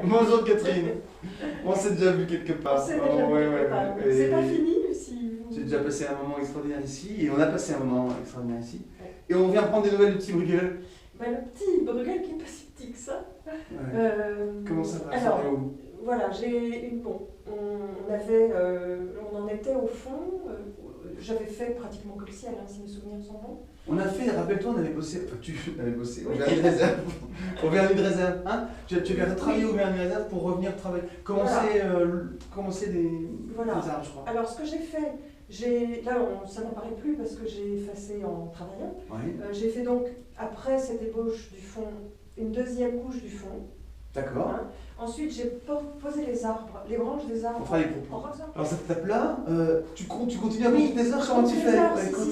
Bonjour Catherine. On s'est déjà vu quelque part. On s'est déjà vu quelque part. C'est pas fini si vous... J'ai déjà passé un moment extraordinaire ici et on a passé un moment extraordinaire ici. Ouais. Et on vient prendre des nouvelles du petit Bruegel. Ben, le petit Bruegel qui est pas si petit que ça. Ouais. Comment ça va? Alors, ça va où? voilà, on en était au fond. J'avais fait pratiquement que le ciel, si mes souvenirs sont bons. On a fait, rappelle-toi, on avait bossé, enfin tu avais bossé au Oui. vernis de réserve. Au vernis de réserve, hein? Tu avais travaillé au vernis de réserve pour revenir travailler, commencer des arbres, je crois. Alors, ce que j'ai fait, ça n'apparaît plus parce que j'ai effacé en travaillant. Oui. J'ai fait donc, après cette ébauche du fond, une deuxième couche du fond. D'accord. Hein. Ensuite, j'ai posé les arbres, les branches des arbres. On fera les propos. en roseur. Alors cette étape-là, tu continues à Oui, compter tes heures, comment tu fais?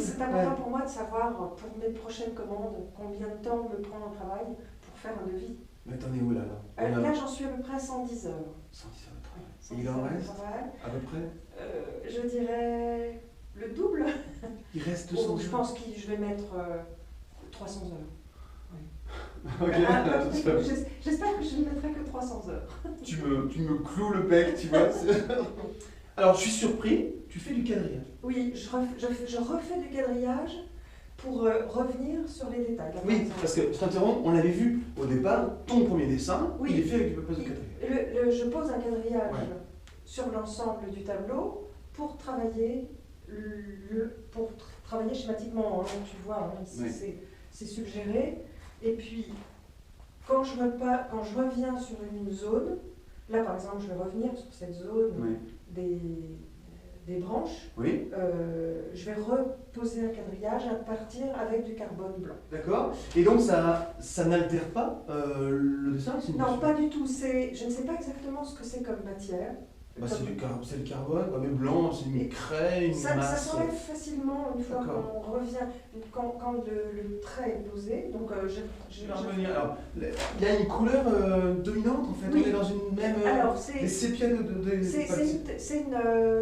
C'est important pour moi de savoir, pour mes prochaines commandes, combien de temps me prend un travail pour faire un devis. Mais t'en es où là? Là, j'en suis à peu près à 110 heures. 110 heures de travail. 110 Et il en heures de reste travail. à peu près? Je dirais le double. Il reste Bon, 200 je heures. pense que je vais mettre 300 heures. Ok, J'espère que je ne mettrai que 300 heures. tu me cloues le bec, tu vois. Alors je suis surpris, tu fais du quadrillage. Oui, je refais du quadrillage pour revenir sur les détails. Oui, parce que je t'interromps, on l'avait vu au départ, ton premier dessin, Oui. il est fait avec une base de quadrillage. Je pose un quadrillage Ouais. sur l'ensemble du tableau pour travailler, schématiquement. Hein, tu vois, hein, ici Oui. c'est suggéré. Et puis, quand je reviens sur une zone, là par exemple, je vais revenir sur cette zone Oui. des branches, Oui. je vais reposer un quadrillage à partir avec du carbone blanc. D'accord. Et donc ça n'altère pas le dessin? Non, pas du tout. Je ne sais pas exactement ce que c'est comme matière. Bah, c'est le carbone, mais blanc, c'est une craie, une Ça masse. s'enlève facilement une fois D'accord. qu'on revient, quand le trait est posé. Donc, Je vais revenir. Alors, il y a une couleur dominante en fait. Oui. On est dans une même. Alors, les sépia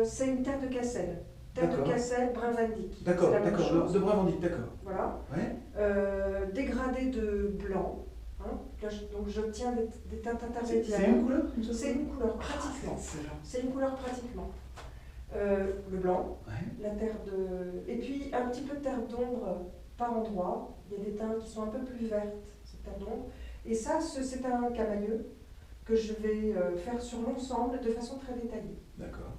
c'est une terre de Cassel. Terre de D'accord. Cassel, brun Van Dyck. D'accord, C'est la même d'accord. chose. De Brabandic, d'accord. Voilà. Ouais. Dégradé de blanc. Hein. Là, donc, j'obtiens des teintes intermédiaires. C'est une couleur comme ça? C'est une couleur pratiquement. Excellent. C'est une couleur pratiquement. Le blanc, Ouais. la terre de... Et puis un petit peu de terre d'ombre par endroit. Il y a des teintes qui sont un peu plus vertes, cette terre d'ombre. Et ça, c'est un camailleux que je vais faire sur l'ensemble de façon très détaillée. D'accord.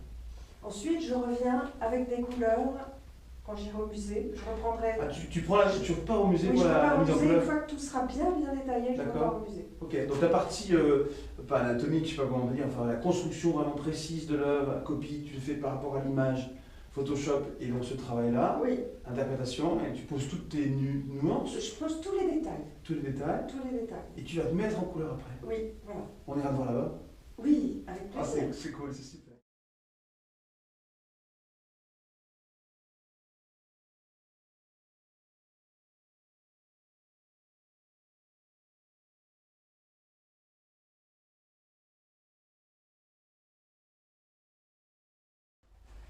Ensuite, je reviens avec des couleurs. Quand j'irai au musée, je reprendrai... Ah, tu repars au musée Oui, pour je repars la au mise en musée. Une couleur? fois que tout sera bien détaillé, je repars au musée. Ok, donc la partie, pas anatomique, je sais pas comment on va dire, enfin la construction vraiment précise de l'œuvre, la copie, tu le fais par rapport à l'image, Photoshop, et donc ce travail-là, Oui, interprétation, et tu poses toutes tes nuances, je pose tous les détails. tous les détails, Tous les détails. et tu vas te mettre en couleur après. Oui, voilà. On ira te voir là-bas. Oui, avec Ah, plaisir. c'est cool, c'est super.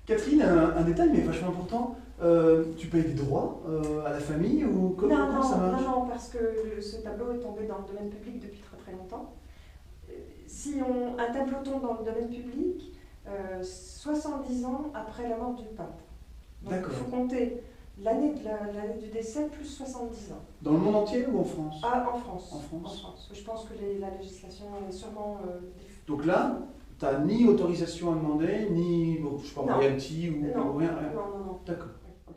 Catherine, un détail mais vachement important, tu payes des droits à la famille ou comment ça marche? Non, parce que ce tableau est tombé dans le domaine public depuis très très longtemps. Si un tableau tombe dans le domaine public, 70 ans après la mort du peintre. Donc il faut compter l'année du décès plus 70 ans. Dans le monde entier ou en France? Ah, en France. En France. Je pense que la législation est sûrement... Donc là, tu n'as ni autorisation à demander, ni, bon, je sais pas, Non. royalty ou Non, rien. non. D'accord. Ok.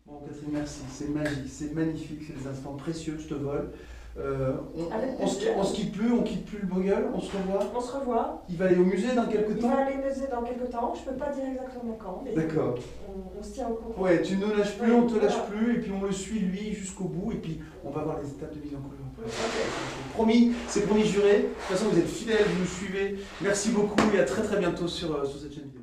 Bon, Catherine, merci. C'est magique, c'est magnifique, c'est des instants précieux, je te vole. On se quitte plus, on quitte plus le Bruegel, on se revoit. On se revoit. Il va aller au musée dans quelques Il temps. va aller au musée dans quelques temps. Je ne peux pas dire exactement quand, mais D'accord. on se tient au courant. Ouais, tu ne nous lâches plus, Oui, on te lâche voilà. plus, et puis on le suit lui jusqu'au bout, et puis on va voir les étapes de mise en couleur après. Ok. Promis, c'est promis juré. De toute façon, vous êtes fidèles, vous nous suivez. Merci beaucoup et à très très bientôt sur cette chaîne vidéo.